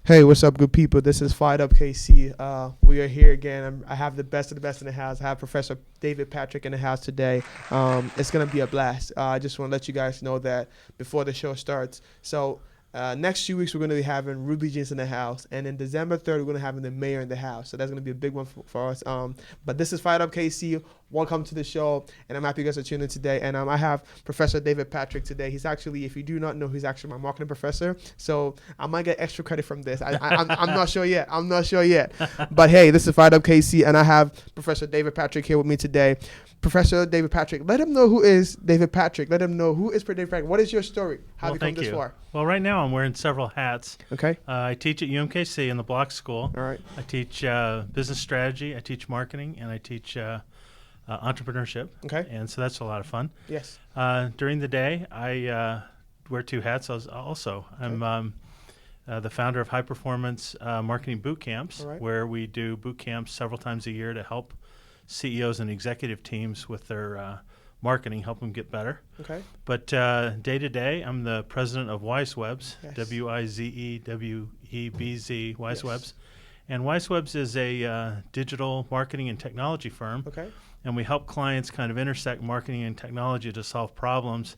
Hey, what's up, good people? This is FiredUp KC. We are here again. I have the best of the best in the house. I have Professor David Patrick in the house today. It's going to be a blast. I just want to let you guys know that before the show starts. So next 2 weeks, we're going to be having Ruby Jeans in the house. And then December 3rd, we're going to have the mayor in the house. So that's going to be a big one for us. But this is FiredUp KC. Welcome to the show, and I'm happy you guys are tuning in today. And I have Professor David Patrick today. He's actually, if you do not know, he's actually my marketing professor. So I might get extra credit from this. I'm not sure yet. I'm not sure yet. But hey, this is FiredUp KC, and I have Professor David Patrick here with me today. Professor David Patrick, let him know who is David Patrick. Let him know who is David Patrick. What is your story? How have you come this far? Well, right now I'm wearing several hats. Okay. I teach at UMKC in the block school. All right. I teach business strategy. I teach marketing, and I teach entrepreneurship. Okay. And so that's a lot of fun. Yes. During the day, I wear two hats also. Okay. I'm the founder of High Performance Marketing Boot Camps, right, where we do boot camps several times a year to help CEOs and executive teams with their marketing, help them get better. Okay. But day to day, I'm the president of WizeWebz, yes, WizeWebz, WizeWebz. Yes. And WizeWebz is a digital marketing and technology firm. Okay. And we help clients kind of intersect marketing and technology to solve problems.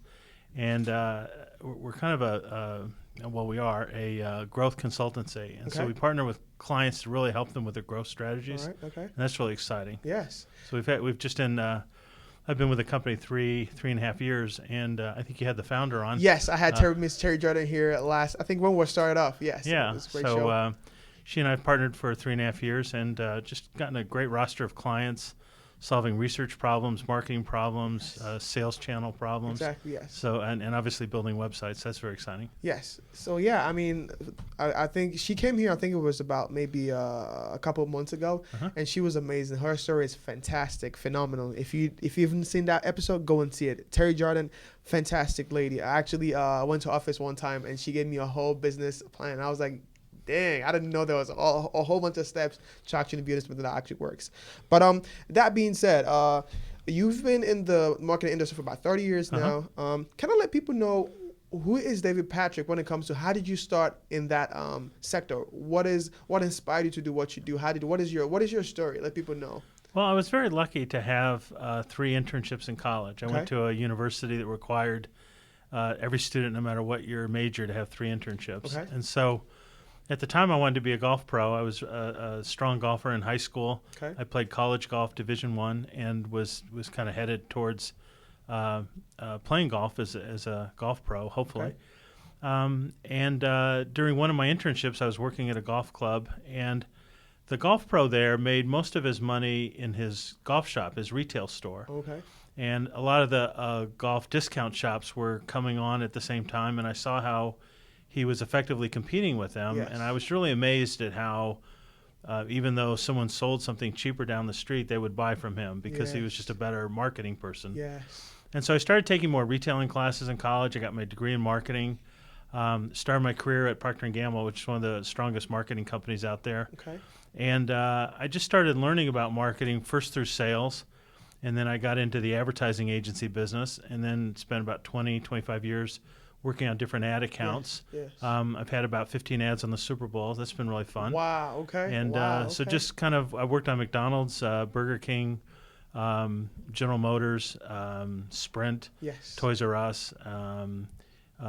And we're kind of we are a growth consultancy. And so we partner with clients to really help them with their growth strategies. All right. Okay. And that's really exciting. Yes. So I've been with the company three and a half years, and I think you had the founder on. Yes, I had Miss Terry Jordan here last. I think when we started off. Yes. Yeah. It was a great show. She and I have partnered for 3.5 years, and just gotten a great roster of clients, solving research problems, marketing problems, yes, sales channel problems. Exactly. Yes. So and obviously building websites. That's very exciting. Yes. So yeah, I mean, I think she came here. I think it was about maybe a couple of months ago, and she was amazing. Her story is fantastic, phenomenal. If you haven't seen that episode, go and see it. Terry Jordan, fantastic lady. I actually went to office one time, and she gave me a whole business plan. I was like, dang, I didn't know there was a whole bunch of steps to actually be this, but that actually works. But that being said, you've been in the marketing industry for about 30 years now. Can I let people know who is David Patrick when it comes to how did you start in that sector? What inspired you to do what you do? What is your story? Let people know. Well, I was very lucky to have 3 internships in college. I went to a university that required every student, no matter what your major, to have 3 internships. Okay. And so at the time, I wanted to be a golf pro. I was a strong golfer in high school. Okay. I played college golf, Division I, and was kind of headed towards playing golf as a golf pro, hopefully. Okay. During one of my internships, I was working at a golf club, and the golf pro there made most of his money in his golf shop, his retail store. Okay. And a lot of the golf discount shops were coming on at the same time, and I saw how he was effectively competing with them. Yes. And I was really amazed at how even though someone sold something cheaper down the street, they would buy from him because he was just a better marketing person. Yes. And so I started taking more retailing classes in college. I got my degree in marketing, started my career at Procter & Gamble, which is one of the strongest marketing companies out there. Okay. And I just started learning about marketing first through sales, and then I got into the advertising agency business, and then spent about 25 years working on different ad accounts. Yes. I've had about 15 ads on the Super Bowl. That's been really fun. Wow, okay. And so just kind of, I worked on McDonald's, Burger King, General Motors, Sprint, yes, Toys R Us,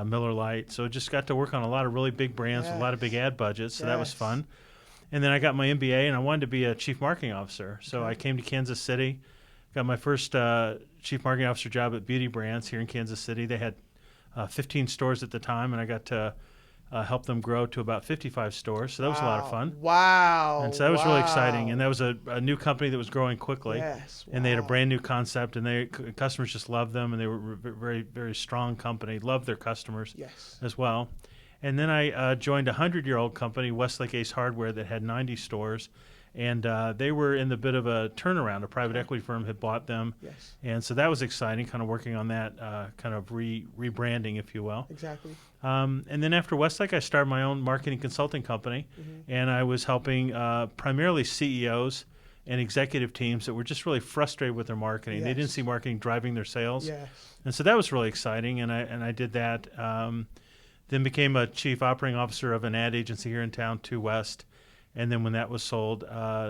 Miller Lite. So just got to work on a lot of really big brands with a lot of big ad budgets. So that was fun. And then I got my MBA, and I wanted to be a chief marketing officer. So I came to Kansas City, got my first chief marketing officer job at Beauty Brands here in Kansas City. They had 15 stores at the time, and I got to help them grow to about 55 stores. So that was a lot of fun. Wow. And so that was really exciting. And that was a new company that was growing quickly. Yes. Wow. And they had a brand new concept, and customers just loved them, and they were a very, very strong company, loved their customers as well. And then I joined a 100-year-old company, Westlake Ace Hardware, that had 90 stores. And they were in the bit of a turnaround. A private equity firm had bought them. Yes. And so that was exciting, kind of working on that kind of rebranding, if you will. Exactly. And then after Westlake, I started my own marketing consulting company. And I was helping primarily CEOs and executive teams that were just really frustrated with their marketing. They didn't see marketing driving their sales. And so that was really exciting, and I did that. Then became a chief operating officer of an ad agency here in town, 2 West. And then when that was sold,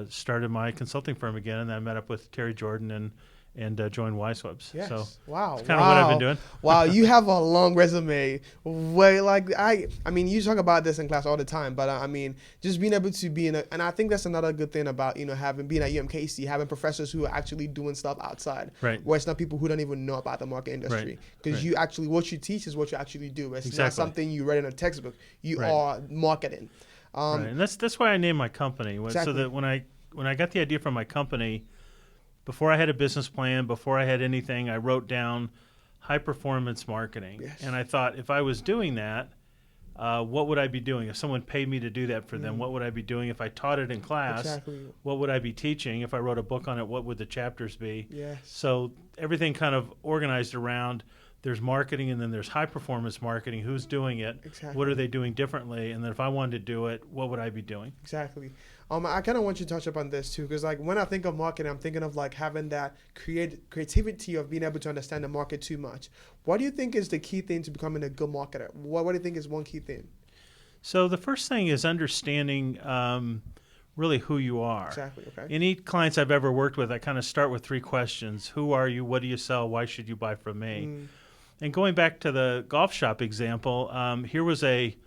started my consulting firm again. And then I met up with Terry Jordan and joined WizeWebz. Yes. So wow. that's kind of what I've been doing. Wow. You have a long resume. I mean, you talk about this in class all the time, but I mean, just being able to be and I think that's another good thing about, being at UMKC, having professors who are actually doing stuff outside, right? Where it's not people who don't even know about the market industry. Because you actually, what you teach is what you actually do. It's not something you read in a textbook. You are marketing. Right. And that's why I named my company. Exactly. So that when I got the idea from my company, before I had a business plan, before I had anything, I wrote down high performance marketing. Yes. And I thought, if I was doing that, what would I be doing? If someone paid me to do that for them, what would I be doing? If I taught it in class, what would I be teaching? If I wrote a book on it, what would the chapters be? Yes. So everything kind of organized around, there's marketing and then there's high performance marketing. Who's doing it? Exactly. What are they doing differently? And then if I wanted to do it, what would I be doing? Exactly. I kind of want you to touch upon this too, because when I think of marketing, I'm thinking of having that creativity of being able to understand the market too much. What do you think is the key thing to becoming a good marketer? What do you think is one key thing? So the first thing is understanding really who you are. Exactly. Okay. Any clients I've ever worked with, I kind of start with 3 questions. Who are you? What do you sell? Why should you buy from me? And going back to the golf shop example, here was a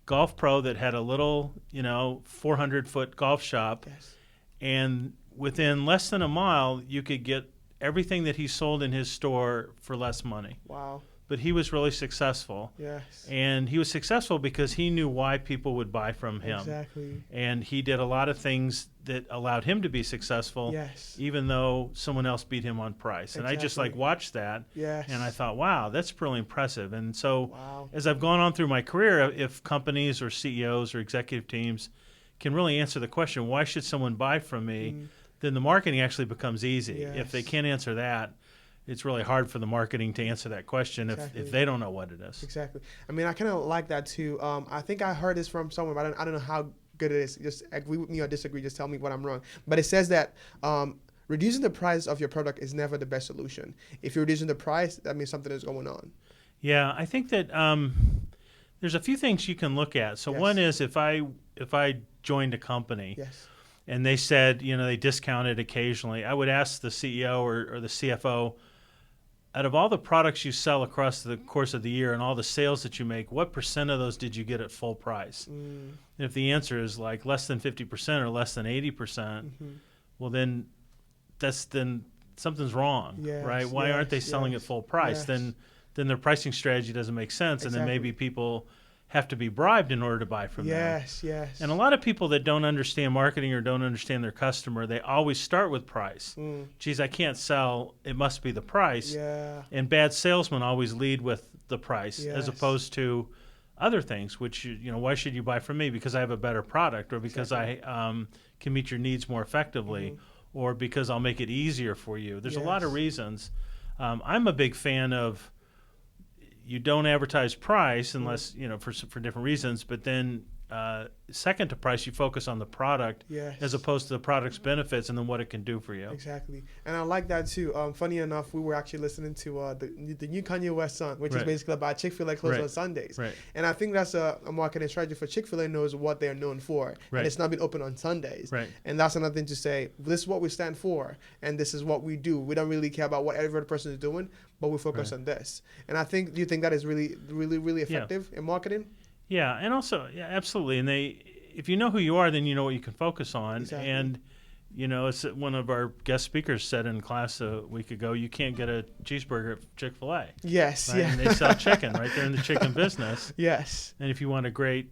golf pro that had a little, 400-foot golf shop. Yes. And within less than a mile, you could get everything that he sold in his store for less money. Wow. But he was really successful. Yes. And he was successful because he knew why people would buy from him. Exactly. And he did a lot of things that allowed him to be successful, yes, even though someone else beat him on price. And I just watched that. Yes. And I thought, wow, that's really impressive. And so wow, as I've gone on through my career, if companies or CEOs or executive teams can really answer the question, why should someone buy from me, then the marketing actually becomes easy. Yes. If they can't answer that, it's really hard for the marketing to answer that question if they don't know what it is. Exactly. I mean, I kind of like that too. I think I heard this from somewhere, but I don't know how good it is. Just agree with me or disagree. Just tell me what I'm wrong. But it says that reducing the price of your product is never the best solution. If you're reducing the price, that means something is going on. Yeah, I think that there's a few things you can look at. So yes, one is if I joined a company, yes, and they said, they discounted occasionally, I would ask the CEO or the CFO, out of all the products you sell across the course of the year and all the sales that you make, what % of those did you get at full price? And if the answer is like less than 50% or less than 80%, well then something's wrong, yes, right? Why aren't they selling at full price? Yes. Then their pricing strategy doesn't make sense, Exactly. and then maybe people have to be bribed in order to buy from them. Yes, yes. And a lot of people that don't understand marketing or don't understand their customer, they always start with price. Geez, I can't sell, it must be the price. Yeah. And bad salesmen always lead with the price, Yes, as opposed to other things, which, why should you buy from me? Because I have a better product, or because exactly. I can meet your needs more effectively, or because I'll make it easier for you. There's a lot of reasons. I'm a big fan of, you don't advertise price unless, for different reasons, but then second to price, you focus on the product, yes, as opposed to the product's benefits and then what it can do for you. Exactly. And I like that too. Funny enough, we were actually listening to the new Kanye West song, which is basically about Chick-fil-A closed on Sundays. Right. And I think that's a marketing strategy for Chick-fil-A, knows what they're known for. Right. And it's not been open on Sundays. Right. And that's another thing to say, this is what we stand for, and this is what we do. We don't really care about what every other person is doing, but we focus on this. And I think, do you think that is really, really, really effective in marketing? Yeah, and also, absolutely. And if you know who you are, then you know what you can focus on. Exactly. And, it's one of our guest speakers said in class a week ago, you can't get a cheeseburger at Chick-fil-A. Yes, right? yeah. And they sell chicken, right? They're in the chicken business. Yes. And if you want a great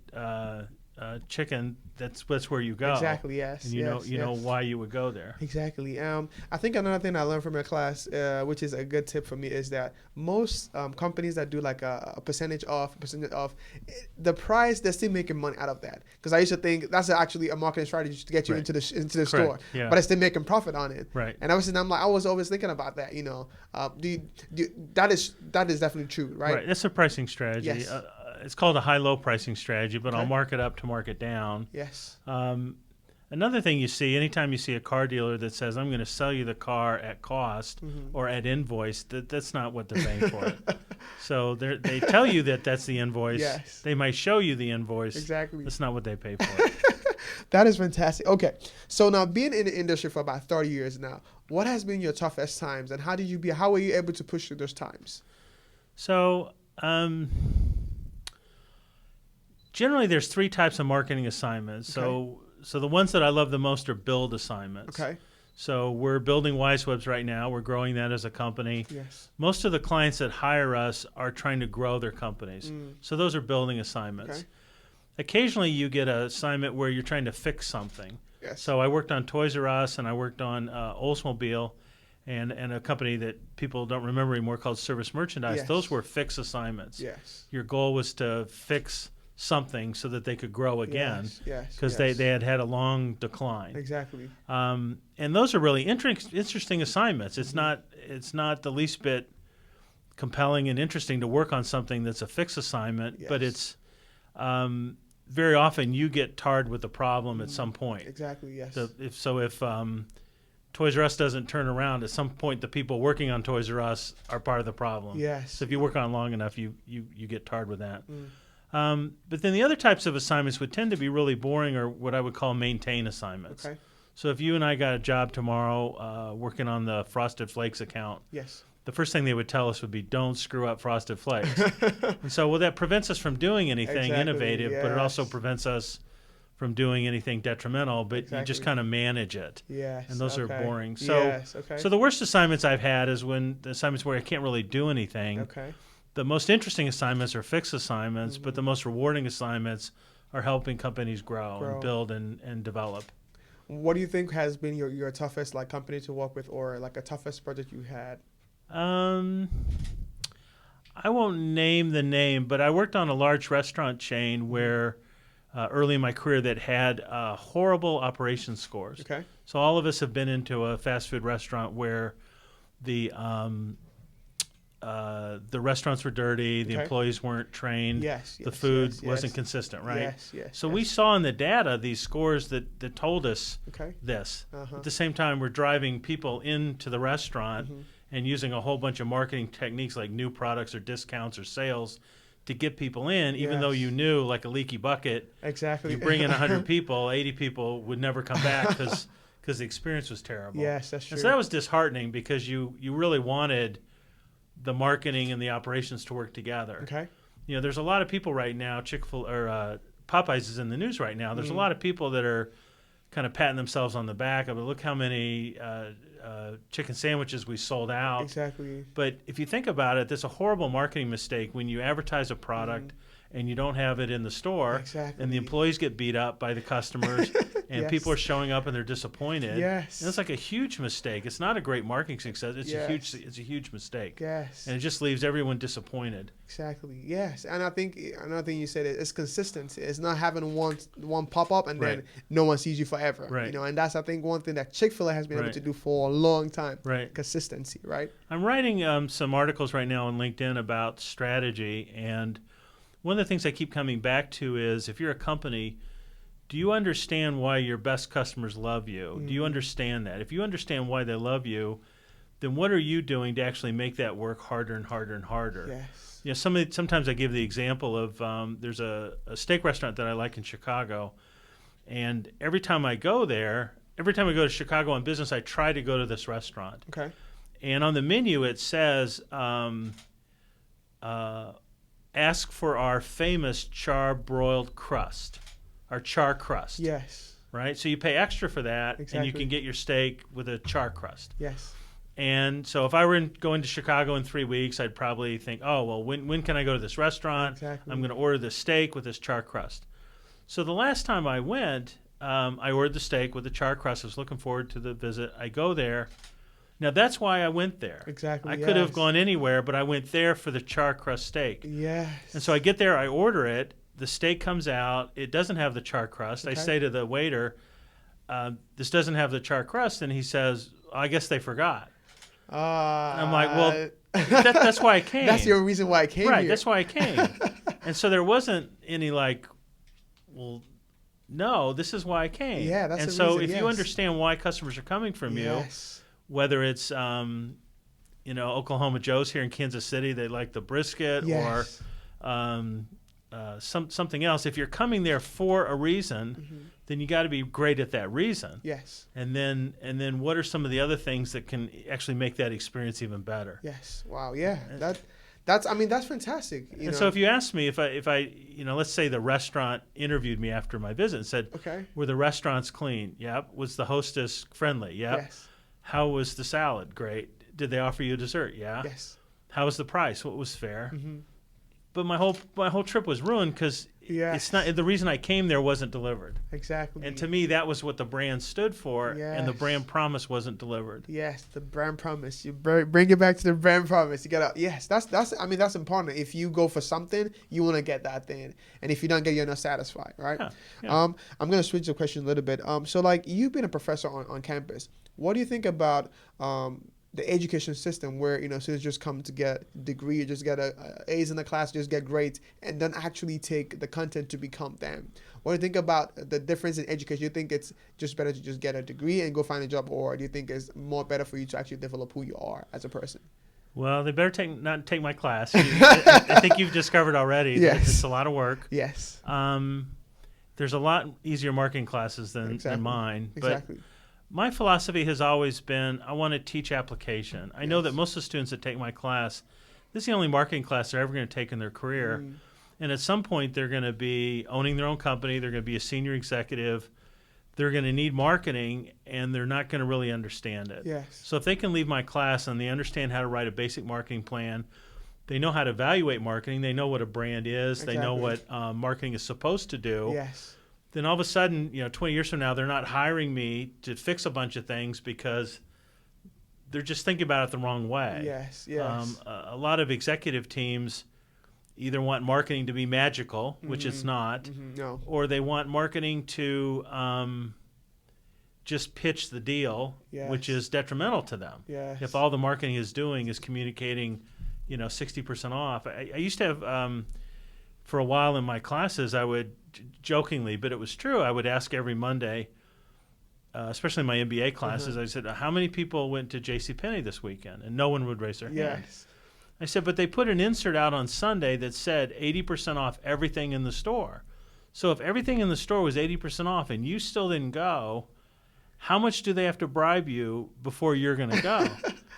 chicken, that's where you go. Exactly, yes. And you know why you would go there. Exactly. I think another thing I learned from your class, which is a good tip for me, is that most companies that do like a percentage off, the price, they're still making money out of that. Because I used to think that's actually a marketing strategy to get you into the store, yeah. but it's still making profit on it. Right. And I was always thinking about that. That is definitely true, right? Right. That's a pricing strategy. Yes. It's called a high-low pricing strategy, but Okay. I'll mark it up to mark it down. Yes. Another thing you see, anytime you see a car dealer that says, I'm going to sell you the car at cost or at invoice, that's not what they're paying for it. So they tell you that that's the invoice. Yes. They might show you the invoice. Exactly. That's not what they pay for. That is fantastic. Okay. So now being in the industry for about 30 years now, what has been your toughest times and how were you able to push through those times? So generally there's 3 types of marketing assignments. Okay. So the ones that I love the most are build assignments. Okay. So we're building WizeWebz right now. We're growing that as a company. Yes. Most of the clients that hire us are trying to grow their companies. So those are building assignments. Okay. Occasionally you get an assignment where you're trying to fix something. Yes. So I worked on Toys R Us and I worked on Oldsmobile and a company that people don't remember anymore called Service Merchandise. Yes. Those were fix assignments. Yes. Your goal was to fix something so that they could grow again. Yes. Because they had a long decline. Exactly. And those are really interesting assignments. It's not the least bit compelling and interesting to work on something that's a fix assignment, but it's very often you get tarred with the problem at some point. Exactly. Yes. If Toys R Us doesn't turn around, at some point the people working on Toys R Us are part of the problem. Yes. So if you work on it long enough, you get tarred with that. But then the other types of assignments would tend to be really boring or what I would call maintain assignments. Okay. So if you and I got a job tomorrow working on the Frosted Flakes account, Yes. the first thing they would tell us would be, don't screw up Frosted Flakes. And so, that prevents us from doing anything innovative, but it also prevents us from doing anything detrimental, but you just kind of manage it. Yes. And those are boring. So, yes. so the worst assignments I've had is when the assignments where I can't really do anything. Okay. The most interesting assignments are fixed assignments, but the most rewarding assignments are helping companies grow. And build and develop. What do you think has been your toughest company to work with, or a toughest project you had? I won't name the name, but I worked on a large restaurant chain where early in my career that had horrible operation scores. Okay. So all of us have been into a fast food restaurant where the restaurants were dirty, the employees weren't trained, the food wasn't consistent, right? Yes, yes. So we saw in the data these scores that told us this. At the same time, we're driving people into the restaurant and using a whole bunch of marketing techniques like new products or discounts or sales to get people in, even though you knew, like a leaky bucket, exactly. You bring in 100 people, 80 people would never come back because the experience was terrible. Yes, that's true. And so that was disheartening because you really wanted the marketing and the operations to work together. Okay. There's a lot of people right now, Popeyes is in the news right now. There's a lot of people that are kind of patting themselves on the back of, look how many chicken sandwiches we sold out. Exactly. But if you think about it, that's a horrible marketing mistake when you advertise a product and you don't have it in the store, and the employees get beat up by the customers, and people are showing up and they're disappointed. Yes. And it's like a huge mistake. It's not a great marketing success. It's a huge mistake. Yes. And it just leaves everyone disappointed. Exactly. Yes. And I think another thing you said is consistency. It's not having one pop up and then no one sees you forever. Right. And that's, I think, one thing that Chick-fil-A has been able to do for a long time. Right. Consistency. Right. I'm writing some articles right now on LinkedIn about strategy, and one of the things I keep coming back to is, if you're a company, do you understand why your best customers love you? Do you understand that? If you understand why they love you, then what are you doing to actually make that work harder and harder and harder? Yes. Sometimes I give the example of there's a steak restaurant that I like in Chicago, and every time I go to Chicago on business, I try to go to this restaurant. Okay. And on the menu it says, ask for our famous char-broiled crust, our char crust. Yes. Right? So you pay extra for that, and you can get your steak with a char crust. Yes. And so if I were going to Chicago in 3 weeks, I'd probably think, oh, well, when can I go to this restaurant? Exactly. I'm going to order this steak with this char crust. So the last time I went, I ordered the steak with the char crust. I was looking forward to the visit. I go there. Now, that's why I went there. Exactly. I could have gone anywhere, but I went there for the char crust steak. Yes. And so I get there, I order it. The steak comes out. It doesn't have the char crust. I say to the waiter, this doesn't have the char crust. And he says, I guess they forgot. I'm like, well, that's why I came. That's your reason why I came here. Right, that's why I came. And so there wasn't any no, this is why I came. Yeah, that's and the so reason, if yes. you understand why customers are coming from Yes. you, whether it's Oklahoma Joe's here in Kansas City, they like the brisket, Yes. or something else. If you're coming there for a reason, then you got to be great at that reason. Yes. And then what are some of the other things that can actually make that experience even better? Yes. Wow. Yeah. That's fantastic. And so if you ask me if I let's say the restaurant interviewed me after my visit and said, okay, were the restaurants clean? Yep. Was the hostess friendly? Yep. Yes. How was the salad? Great. Did they offer you a dessert? Yeah. Yes. How was the price? What was fair? Mm-hmm. But my whole trip was ruined because it's not the reason I came there wasn't delivered. Exactly. And to me, that was what the brand stood for, and the brand promise wasn't delivered. Yes, the brand promise. You bring it back to the brand promise. You gotta. Yes, that's important. If you go for something, you want to get that thing, and if you don't get it, you're not satisfied, right? Yeah. I'm gonna switch the question a little bit. So like you've been a professor on campus. What do you think about the education system where students just come to get a degree, you just get A's in the class, just get grades, and don't actually take the content to become them? What do you think about the difference in education? Do you think it's just better to just get a degree and go find a job, or do you think it's more better for you to actually develop who you are as a person? Well, they better not take my class. I think you've discovered already that it's a lot of work. Yes. There's a lot easier marketing classes than mine. Exactly. But my philosophy has always been I want to teach application. I know that most of the students that take my class, this is the only marketing class they're ever going to take in their career. And at some point, they're going to be owning their own company. They're going to be a senior executive. They're going to need marketing, and they're not going to really understand it. Yes. So if they can leave my class and they understand how to write a basic marketing plan, they know how to evaluate marketing, they know what a brand is, they know what marketing is supposed to do. Yes. Then all of a sudden, 20 years from now, they're not hiring me to fix a bunch of things because they're just thinking about it the wrong way. Yes, yes. A lot of executive teams either want marketing to be magical, which it's not, No. or they want marketing to just pitch the deal, which is detrimental to them. Yes. If all the marketing is doing is communicating, 60% off. I used to have, for a while in my classes, I would jokingly, but it was true, I would ask every Monday, especially in my MBA classes, I said, how many people went to JCPenney this weekend? And no one would raise their hand. Yes. I said, but they put an insert out on Sunday that said 80% off everything in the store. So if everything in the store was 80% off and you still didn't go, how much do they have to bribe you before you're going to go?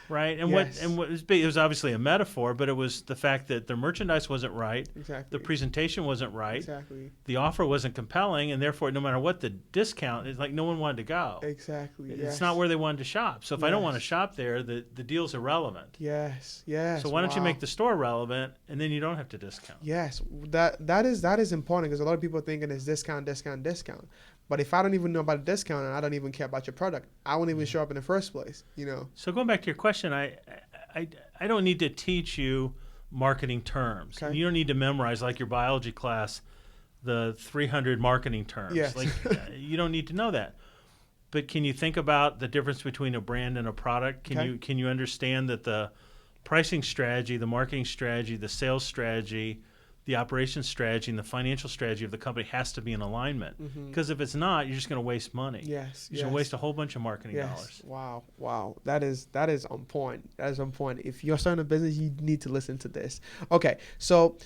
Right? And it was obviously a metaphor, but it was the fact that the merchandise wasn't right. Exactly. The presentation wasn't right. Exactly. The offer wasn't compelling, and therefore, no matter what the discount, it's like no one wanted to go. Exactly. It's not where they wanted to shop. So if I don't want to shop there, the deal's irrelevant. Yes. Yes. So why don't you make the store relevant, and then you don't have to discount? Yes. That is important because a lot of people are thinking it's discount. But if I don't even know about a discount and I don't even care about your product, I won't even show up in the first place, So going back to your question, I don't need to teach you marketing terms. Okay. You don't need to memorize, like your biology class, the 300 marketing terms. Yes. You don't need to know that. But can you think about the difference between a brand and a product? Can you understand that the pricing strategy, the marketing strategy, the sales strategy, the operations strategy, and the financial strategy of the company has to be in alignment? Because if it's not, you're just going to waste money. Yes. You're going to waste a whole bunch of marketing dollars. Wow. That is on point. If you're starting a business, you need to listen to this. Okay. So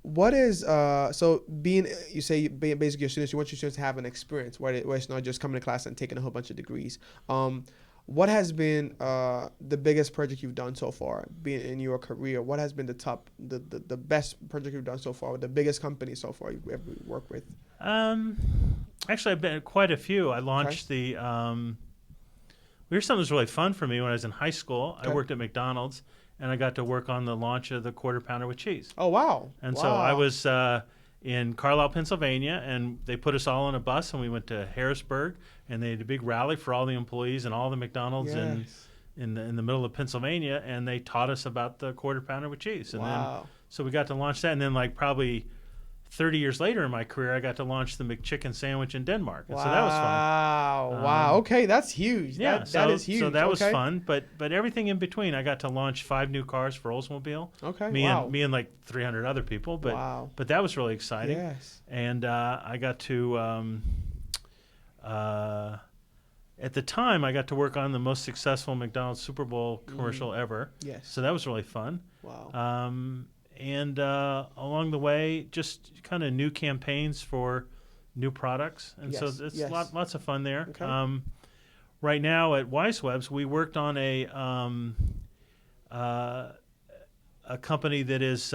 what is you say basically your students, you want your students to have an experience where it's not just coming to class and taking a whole bunch of degrees. What has been the biggest project you've done so far, being in your career? What has been the best project you've done so far, the biggest company so far you've ever worked with? Actually, I've been at quite a few. I launched here's something that was really fun for me when I was in high school. I worked at McDonald's, and I got to work on the launch of the Quarter Pounder with Cheese. Oh, wow. So I was in Carlisle, Pennsylvania, and they put us all on a bus, and we went to Harrisburg, and they had a big rally for all the employees and all the McDonald's in the middle of Pennsylvania, and they taught us about the Quarter Pounder with Cheese. And then, so we got to launch that, and then probably 30 years later in my career, I got to launch the McChicken sandwich in Denmark. And so that was fun. Wow. Okay, that's huge. Yeah, that is huge. So that was fun. But everything in between, I got to launch 5 new cars for Oldsmobile. Okay. Me and like 300 other people. But that was really exciting. Yes. And I got to At the time, I got to work on the most successful McDonald's Superbowl commercial ever. Yes. So that was really fun. Wow. And along the way, just kind of new campaigns for new products. And so Yes, it's yes. lots of fun there. Okay. Right now at WizeWebz, we worked on a company that is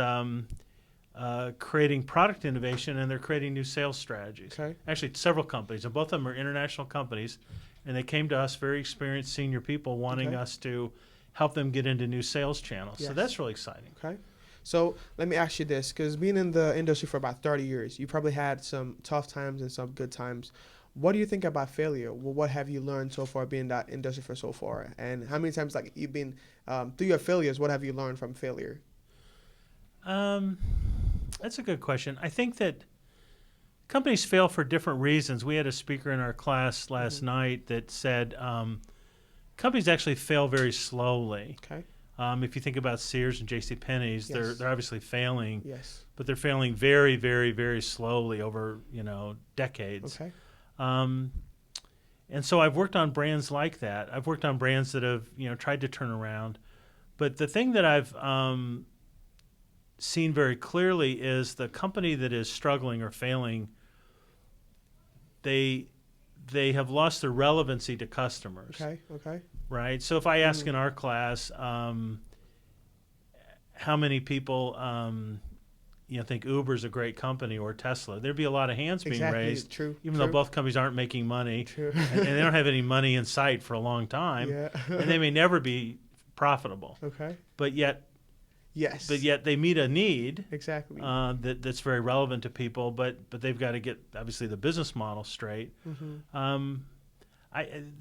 creating product innovation, and they're creating new sales strategies. Okay. Actually, several companies, and both of them are international companies, and they came to us, very experienced senior people, wanting Okay. us to help them get into new sales channels. So Yes. that's really exciting. Okay. So let me ask you this, because being in the industry for about 30 years, you probably had some tough times and some good times. What do you think about failure? Well, what have you learned so far being in that industry for so far? And how many times, like, you've been through your failures, what have you learned from failure? That's a good question. I think that companies fail for different reasons. We had a speaker in our class last night that said companies actually fail very slowly. Okay. If you think about Sears and J.C. Penney's, Yes. they're obviously failing, Yes. but they're failing very, very, very slowly over decades. Okay. And so I've worked on brands like that. I've worked on brands that have tried to turn around, but the thing that I've seen very clearly is the company that is struggling or failing, they have lost their relevancy to customers. Okay. Okay. Right? So if I ask in our class, how many people think Uber's a great company or Tesla, there'd be a lot of hands being raised. True. Even though both companies aren't making money. True. and they don't have any money in sight for a long time. Yeah. And they may never be profitable. Okay. But yet Yes. they meet a need Exactly. that's very relevant to people, but they've got to get, obviously, the business model straight. The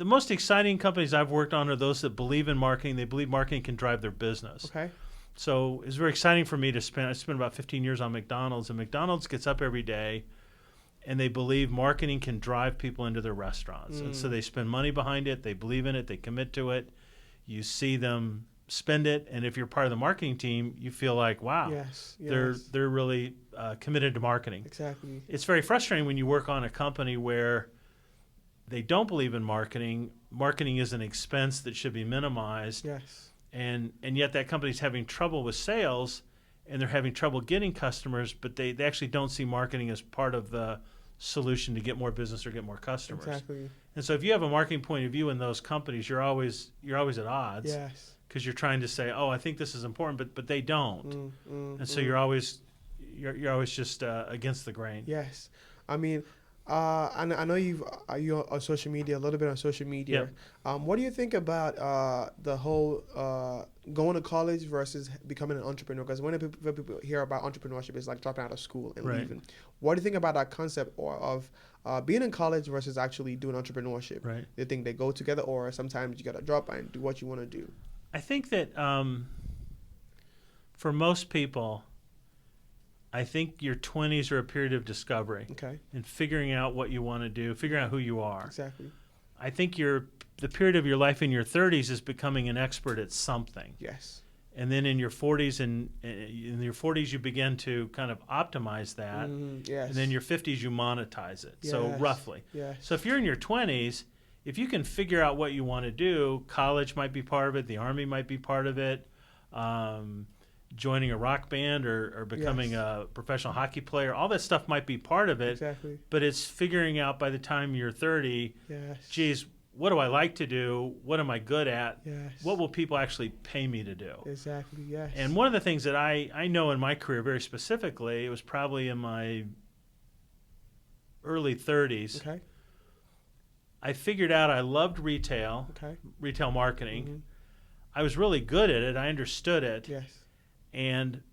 most exciting companies I've worked on are those that believe in marketing. They believe marketing can drive their business. Okay. So it's very exciting for me I spent about 15 years on McDonald's, and McDonald's gets up every day and they believe marketing can drive people into their restaurants. And so they spend money behind it, they believe in it, they commit to it. You see them spend it, and if you're part of the marketing team, you feel like, wow, Yes. they're really committed to marketing. Exactly. It's very frustrating when you work on a company where they don't believe in marketing. Marketing is an expense that should be minimized. Yes. And yet that company's having trouble with sales, and they're having trouble getting customers, but they actually don't see marketing as part of the solution to get more business or get more customers. Exactly. And so if you have a marketing point of view in those companies, you're always at odds. Yes. Because you're trying to say, oh, I think this is important, but they don't. And so you're always just against the grain. Yes. I mean, I know you're on social media, a little bit on social media. Yep. What do you think about the whole going to college versus becoming an entrepreneur? Because when people hear about entrepreneurship, it's like dropping out of school and Right. leaving. What do you think about that concept of being in college versus actually doing entrepreneurship? Right. Do you think they go together, or sometimes you got to drop and do what you want to do? I think that for most people, I think your 20s are a period of discovery Okay. and figuring out what you want to do, figuring out who you are. Exactly. I think the period of your life in your 30s is becoming an expert at something. Yes. And then in your 40s you begin to kind of optimize that. Yes. And then your 50s you monetize it. So Yes. roughly. Yes. So if you're in your 20s, if you can figure out what you want to do, college might be part of it, the Army might be part of it, joining a rock band or becoming a professional hockey player, all that stuff might be part of it. Exactly. But it's figuring out by the time you're 30, Yes. geez, what do I like to do? What am I good at? Yes. What will people actually pay me to do? Exactly. Yes. And one of the things that I know in my career very specifically, it was probably in my early 30s, Okay. I figured out I loved retail marketing. I was really good at it. I understood it. Yes. And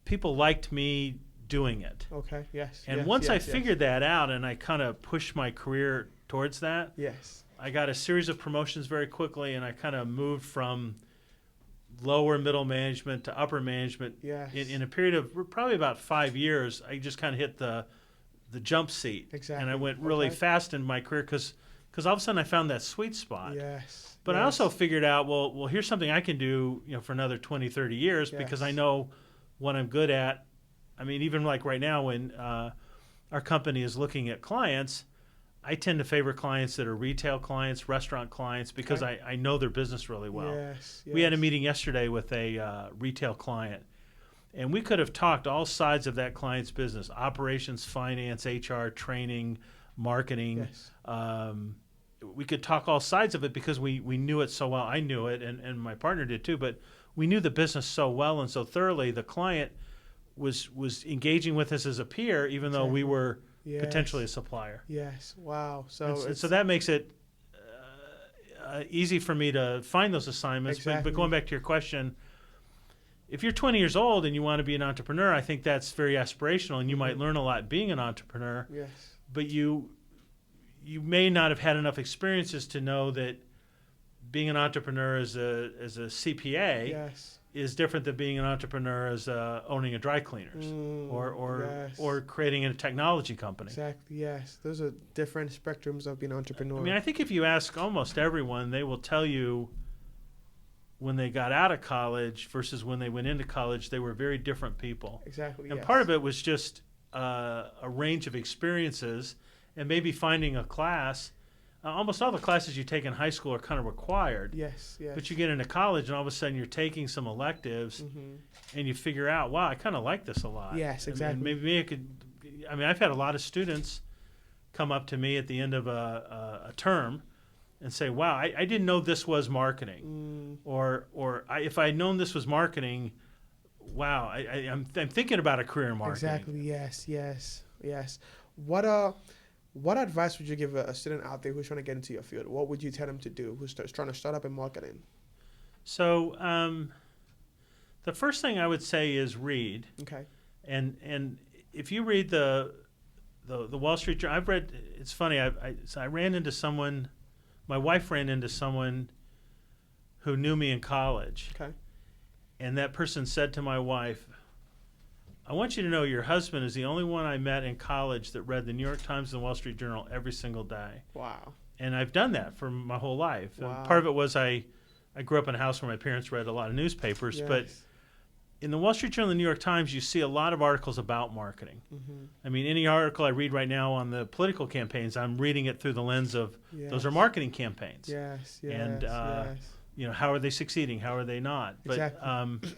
people liked me doing it. Okay. Yes. And yes, once yes, I yes. figured that out and I kind of pushed my career towards that, Yes. I got a series of promotions very quickly, and I kind of moved from lower middle management to upper management. Yes. In a period of probably about 5 years. I just kind of hit the jump seat. Exactly. And I went really fast in my career because all of a sudden I found that sweet spot. Yes. But I yes. also figured out, well, here's something I can do, for another 20, 30 years because I Yes. know what I'm good at. I mean, even like right now when our company is looking at clients, I tend to favor clients that are retail clients, restaurant clients, because I know their business really well. Yes, We had a meeting yesterday with a retail client, and we could have talked all sides of that client's business: operations, finance, HR, training, marketing. Yes. We could talk all sides of it because we knew it so well. I knew it, and my partner did too, but we knew the business so well and so thoroughly. The client was engaging with us as a peer, even though we were potentially a supplier. Yes. Wow. So so that makes it easy for me to find those assignments. Exactly. But going back to your question, if you're 20 years old and you want to be an entrepreneur, I think that's very aspirational, and you might learn a lot being an entrepreneur. Yes. But you may not have had enough experiences to know that being an entrepreneur as a CPA Yes. is different than being an entrepreneur as owning a dry cleaners or creating a technology company. Exactly. Yes. Those are different spectrums of being an entrepreneur. I mean, I think if you ask almost everyone, they will tell you when they got out of college versus when they went into college, they were very different people. Exactly. And part of it was just a range of experiences, and maybe finding a class. Almost all the classes you take in high school are kind of required. Yes, yes. But you get into college, and all of a sudden you're taking some electives, and you figure out, wow, I kind of like this a lot. Yes, exactly. Maybe I could. I mean, I've had a lot of students come up to me at the end of a term and say, wow, I didn't know this was marketing. Or if I had known this was marketing, wow, I'm thinking about a career in marketing. Exactly. Yes, yes, yes. What advice would you give a student out there who's trying to get into your field? What would you tell them to do who's trying to start up in marketing? So the first thing I would say is read. Okay. And if you read the Wall Street Journal, I've read. It's funny. I ran into someone. My wife ran into someone who knew me in college. Okay. And that person said to my wife, I want you to know your husband is the only one I met in college that read the New York Times and the Wall Street Journal every single day. Wow. And I've done that for my whole life. Wow. And part of it was I grew up in a house where my parents read a lot of newspapers, but in the Wall Street Journal and the New York Times, you see a lot of articles about marketing. I mean, any article I read right now on the political campaigns, I'm reading it through the lens of those are marketing campaigns. Yes, yes, And, yes. How are they succeeding? How are they not? Exactly. But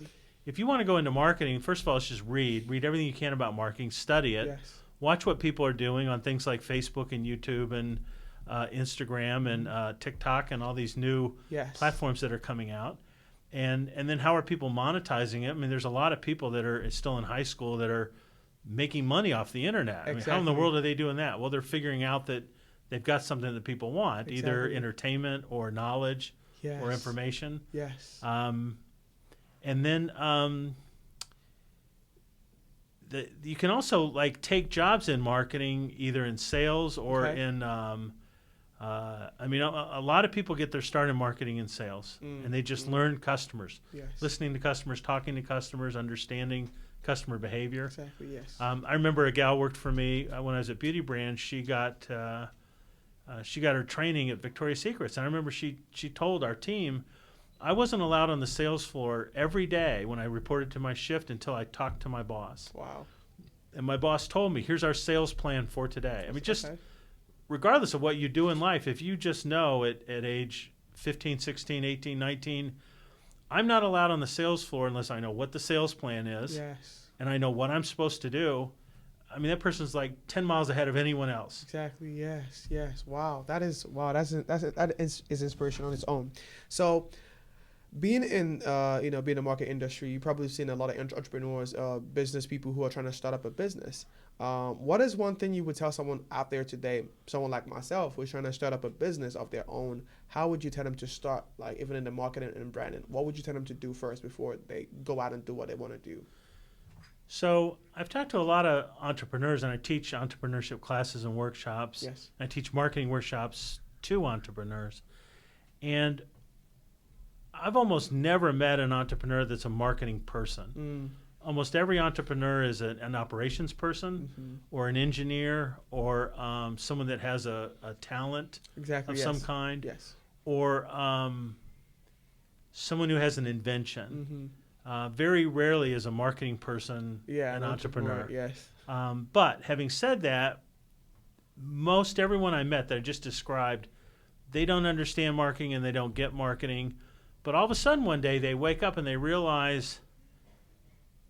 if you want to go into marketing, first of all, it's just read everything you can about marketing, study it, watch what people are doing on things like Facebook and YouTube and Instagram and TikTok and all these new platforms that are coming out. And then how are people monetizing it? I mean, there's a lot of people that are still in high school that are making money off the internet. I mean, how in the world are they doing that? Well, they're figuring out that they've got something that people want, either entertainment or knowledge or information. Yes. And then you can also take jobs in marketing, either in sales or in. I mean, a lot of people get their start in marketing and sales, and they just learn customers, listening to customers, talking to customers, understanding customer behavior. Exactly. Yes. I remember a gal worked for me when I was at Beauty Brand. She got her training at Victoria's Secrets, and I remember she told our team, I wasn't allowed on the sales floor every day when I reported to my shift until I talked to my boss. Wow. And my boss told me, here's our sales plan for today. I mean, just regardless of what you do in life, if you just know at age 15, 16, 18, 19, I'm not allowed on the sales floor unless I know what the sales plan is and I know what I'm supposed to do. I mean, that person's like 10 miles ahead of anyone else. Exactly. Yes. Yes. Wow. That is inspiration on its own. So, being in being a market industry, you've probably seen a lot of entrepreneurs, business people who are trying to start up a business. What is one thing you would tell someone out there today, someone like myself who's trying to start up a business of their own? How would you tell them to start, even in the marketing and branding? What would you tell them to do first before they go out and do what they want to do? So I've talked to a lot of entrepreneurs, and I teach entrepreneurship classes and workshops. Yes. I teach marketing workshops to entrepreneurs. And I've almost never met an entrepreneur that's a marketing person. Almost every entrepreneur is an operations person or an engineer or someone that has a talent of some kind or someone who has an invention. Very rarely is a marketing person an entrepreneur. Yes. But having said that, most everyone I met that I just described, they don't understand marketing and they don't get marketing. But all of a sudden one day they wake up and they realize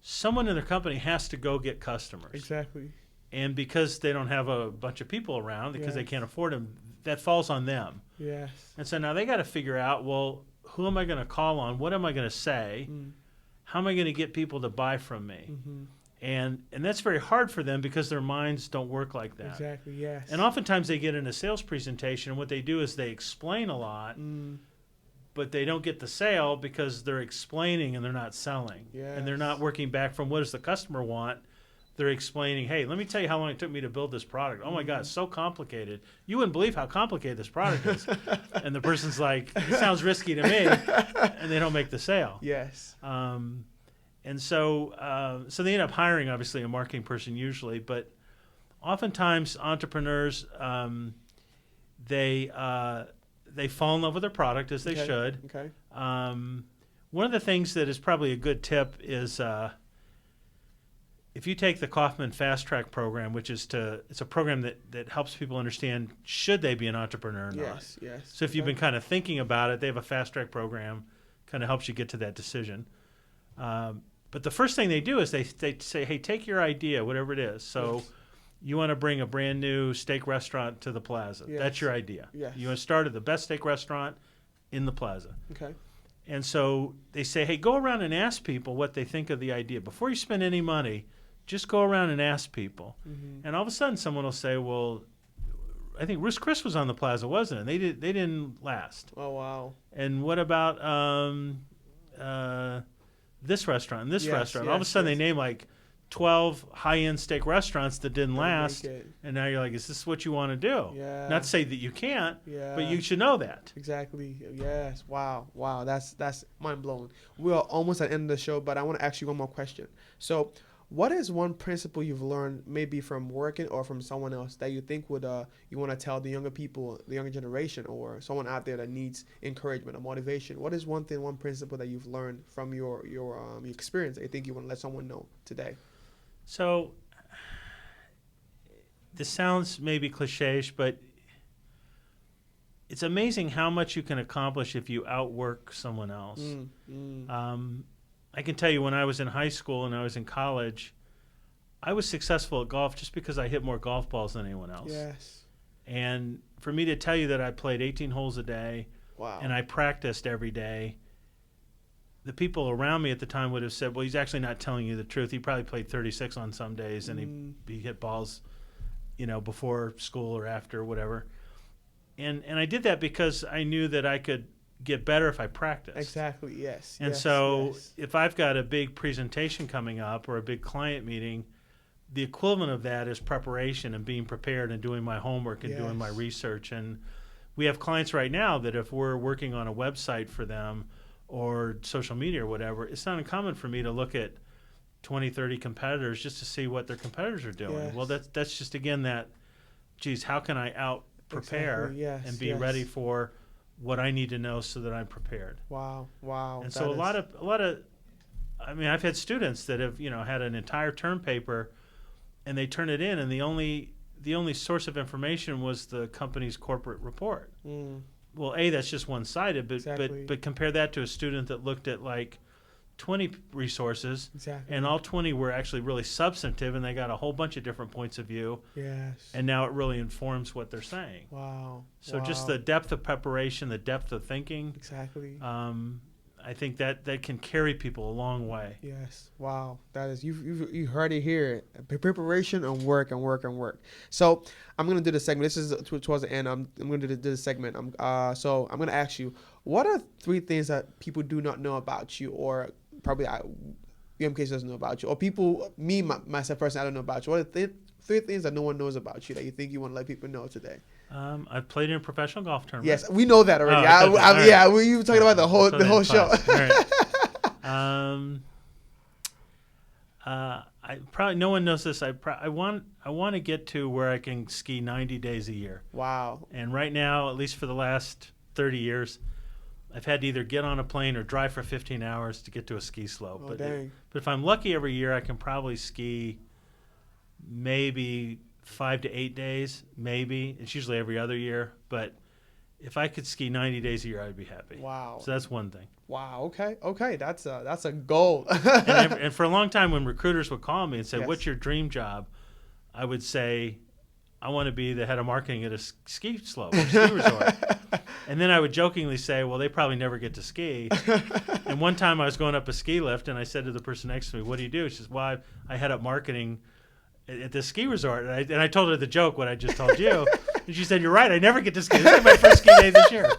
someone in their company has to go get customers. Exactly. And because they don't have a bunch of people around, because they can't afford them, that falls on them. Yes. And so now they got to figure out, well, who am I going to call on? What am I going to say? How am I going to get people to buy from me? And that's very hard for them because their minds don't work like that. Exactly, yes. And oftentimes they get in a sales presentation, and what they do is they explain a lot, but they don't get the sale because they're explaining and they're not selling. Yes. And they're not working back from what does the customer want. They're explaining, hey, let me tell you how long it took me to build this product. Oh, my God, it's so complicated. You wouldn't believe how complicated this product is. And the person's like, it sounds risky to me, and they don't make the sale. Yes. And so they end up hiring, obviously, a marketing person usually. But oftentimes entrepreneurs, they fall in love with their product, as they should. Okay. One of the things that is probably a good tip is if you take the Kaufman Fast Track program, which is it's a program that helps people understand should they be an entrepreneur or not. Yes, yes. So if you've been kind of thinking about it, they have a Fast Track program, kind of helps you get to that decision. But the first thing they do is they say, hey, take your idea, whatever it is. So you want to bring a brand new steak restaurant to the plaza. Yes. That's your idea. Yes. You want to start at the best steak restaurant in the plaza. Okay. And so they say, hey, go around and ask people what they think of the idea. Before you spend any money, just go around and ask people. And all of a sudden someone will say, well, I think Ruth's Chris was on the plaza, wasn't it? They didn't last. Oh, wow. And what about this restaurant and this restaurant? All of a sudden they name like 12 high-end steak restaurants that didn't last. And now you're like, is this what you want to do? Yeah. Not to say that you can't, but you should know that. Exactly. Yes. Wow. Wow. That's mind-blowing. We are almost at the end of the show, but I want to ask you one more question. So what is one principle you've learned maybe from working or from someone else that you think would you want to tell the younger people, the younger generation, or someone out there that needs encouragement or motivation? What is one principle that you've learned from your experience that you think you want to let someone know today? So this sounds maybe cliche-ish, but it's amazing how much you can accomplish if you outwork someone else. I can tell you when I was in high school and I was in college, I was successful at golf just because I hit more golf balls than anyone else. Yes. And for me to tell you that I played 18 holes a day, and I practiced every day, the people around me at the time would have said, well, he's actually not telling you the truth. He probably played 36 on some days, and he hit balls, before school or after, whatever. And I did that because I knew that I could get better if I practiced. Exactly, yes. And if I've got a big presentation coming up or a big client meeting, the equivalent of that is preparation and being prepared and doing my homework and doing my research. And we have clients right now that if we're working on a website for them or social media or whatever, it's not uncommon for me to look at 20, 30 competitors just to see what their competitors are doing. Yes. Well, that's just, again, geez, how can I out-prepare and be ready for what I need to know so that I'm prepared. Wow. And so a lot of, I mean, I've had students that have, had an entire term paper and they turn it in and the only source of information was the company's corporate report. Well, that's just one-sided, but compare that to a student that looked at like 20 resources, and all 20 were actually really substantive, and they got a whole bunch of different points of view. Yes. And now it really informs what they're saying. Wow. So just the depth of preparation, the depth of thinking. Exactly. I think that can carry people a long way. Yes. Wow. That is, you heard it here. Preparation and work and work and work. So I'm going to do the segment. This is towards the end. I'm going to do the segment. So I'm going to ask you, what are 3 things that people do not know about you, or probably UMKC doesn't know about you, or people, myself personally, I don't know about you? What are 3 things that no one knows about you that you think you want to let people know today? I've played in a professional golf tournament. Yes, we know that already. Yeah, we were talking about the whole show. I probably, no one knows this. I want to get to where I can ski 90 days a year. Wow. And right now, at least for the last 30 years, I've had to either get on a plane or drive for 15 hours to get to a ski slope. But if I'm lucky every year, I can probably ski maybe 5 to 8 days, maybe. It's usually every other year, but if I could ski 90 days a year, I'd be happy. Wow. So that's one thing. Wow. Okay. That's a goal. and for a long time, when recruiters would call me and say, Yes. "What's your dream job?" I would say, "I want to be the head of marketing at a ski slope, or ski resort." And then I would jokingly say, "Well, they probably never get to ski." And one time I was going up a ski lift, and I said to the person next to me, "What do you do?" She says, "Well, I head up marketing at this ski resort." And I told her the joke, what I just told you. And she said, "You're right. I never get to ski. This is my first ski day this year."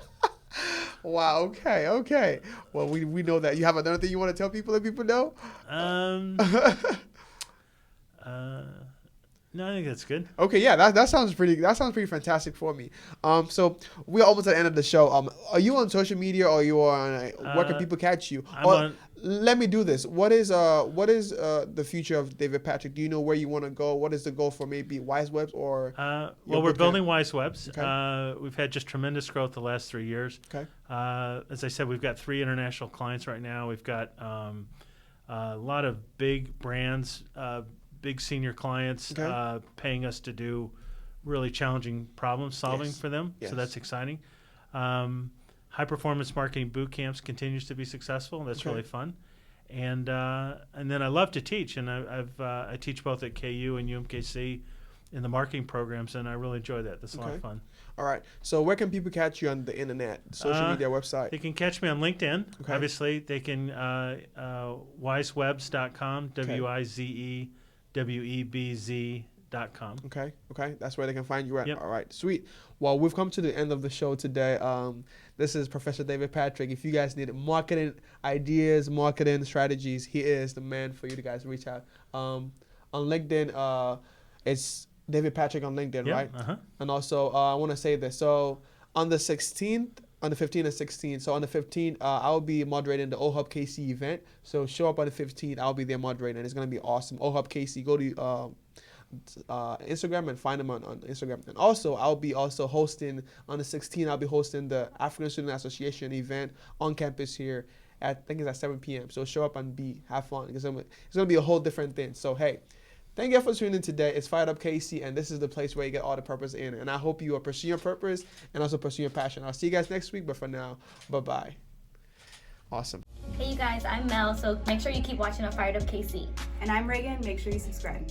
Wow. Okay. Well, we know that. You have another thing you want to tell people that people know? No, I think that's good. Okay, yeah, that sounds pretty fantastic for me. So we're almost at the end of the show. Are you on social media, or you are on? Where can people catch you? Let me do this. What is the future of David Patrick? Do you know where you want to go? What is the goal for maybe WizeWebz or? Well, we're building WizeWebz. Okay. We've had just tremendous growth the last 3 years. Okay. As I said, we've got 3 international clients right now. We've got a lot of big brands. Big senior clients paying us to do really challenging problem solving for them. Yes. So that's exciting. High performance marketing boot camps continues to be successful. That's really fun. And then I love to teach, and I teach both at KU and UMKC in the marketing programs, and I really enjoy that. That's a lot of fun. All right. So where can people catch you on the internet, social media, website? They can catch me on LinkedIn. Okay. Obviously, they can WizeWebz.com, WizeWebz.com. Okay. That's where they can find you at. Yep. All right, sweet. Well, we've come to the end of the show today. This is Professor David Patrick. If you guys need marketing ideas, marketing strategies, he is the man for you to guys reach out. On LinkedIn, it's David Patrick on LinkedIn, right? Uh-huh. And also, I want to say this. So on the 15th and 16th. So on the 15th, I'll be moderating the OHub KC event. So show up on the 15th. I'll be there moderating, and it's going to be awesome. OHub KC, go to Instagram and find them on Instagram. And also, I'll be hosting on the 16th. I'll be hosting the African Student Association event on campus here. I think it's at 7 p.m. So show up and have fun. It's going to be a whole different thing. So, hey. Thank you for tuning in today. It's FiredUp KC, and this is the place where you get all the purpose in. And I hope you are pursuing your purpose and also pursuing your passion. I'll see you guys next week, but for now, bye-bye. Awesome. Hey, you guys, I'm Mel, so make sure you keep watching on FiredUp KC. And I'm Reagan. Make sure you subscribe.